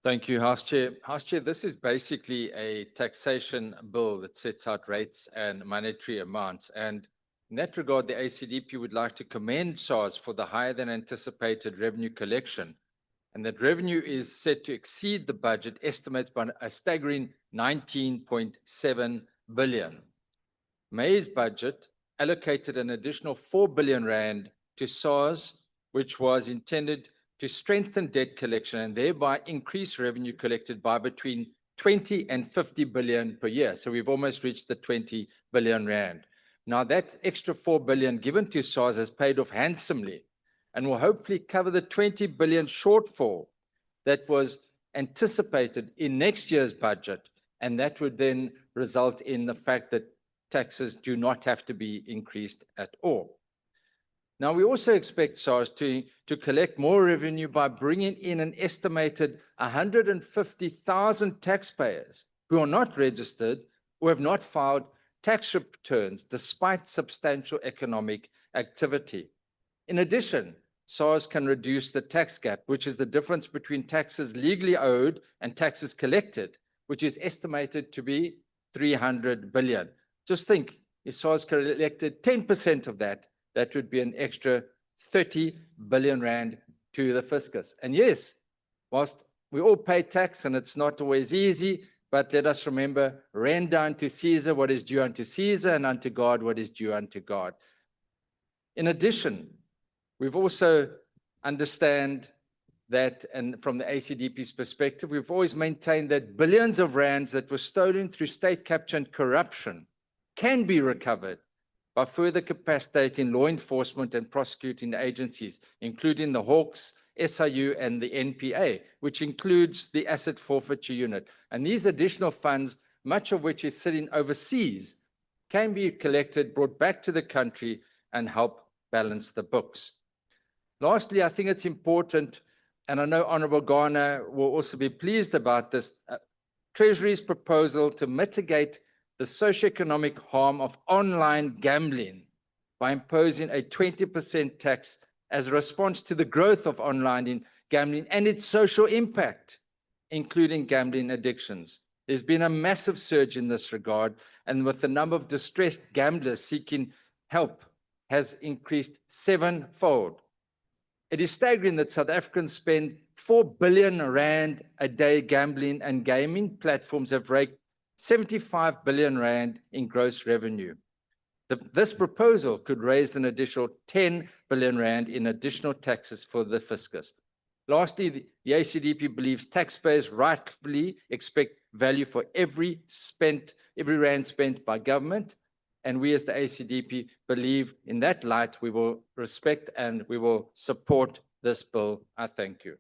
Thank you, House Chair. House Chair, this is basically a taxation bill that sets out rates and monetary amounts. And in that regard, the ACDP would like to commend SARS for the higher than anticipated revenue collection. And that revenue is set to exceed the budget estimates by a staggering 19.7 billion. May's budget allocated an additional 4 billion rand to SARS, which was intended to strengthen debt collection and thereby increase revenue collected by between 20 and 50 billion per year. So we've almost reached the 20 billion rand. Now that extra 4 billion given to SARS has paid off handsomely and will hopefully cover the 20 billion shortfall that was anticipated in next year's budget. And that would then result in the fact that taxes do not have to be increased at all. Now, we also expect SARS to collect more revenue by bringing in an estimated 150,000 taxpayers who are not registered or have not filed tax returns despite substantial economic activity. In addition, SARS can reduce the tax gap, which is the difference between taxes legally owed and taxes collected, which is estimated to be 300 billion. Just think, if SARS collected 10% of that, that would be an extra 30 billion rand to the fiscus. And yes, whilst we all pay tax and it's not always easy, but let us remember, render unto Caesar what is due unto Caesar, and unto God what is due unto God. In addition, we've also understand that, and from the ACDP's perspective, we've always maintained that billions of rands that were stolen through state capture and corruption can be recovered by further capacitating law enforcement and prosecuting agencies, including the Hawks, SIU, and the NPA, which includes the Asset Forfeiture Unit. And these additional funds, much of which is sitting overseas, can be collected, brought back to the country, and help balance the books. Lastly, I think it's important, and I know Honourable Garner will also be pleased about this, Treasury's proposal to mitigate the socioeconomic harm of online gambling by imposing a 20% tax as a response to the growth of online gambling and its social impact, including gambling addictions. There's been a massive surge in this regard, and with the number of distressed gamblers seeking help has increased 7-fold. It is staggering that South Africans spend 4 billion rand a day gambling, and gaming platforms have raked 75 billion rand in gross revenue. This proposal could raise an additional 10 billion rand in additional taxes for the fiscus. Lastly, the ACDP believes taxpayers rightfully expect value for every rand spent by government, and we as the ACDP believe in that light we will respect and we will support this bill. I thank you.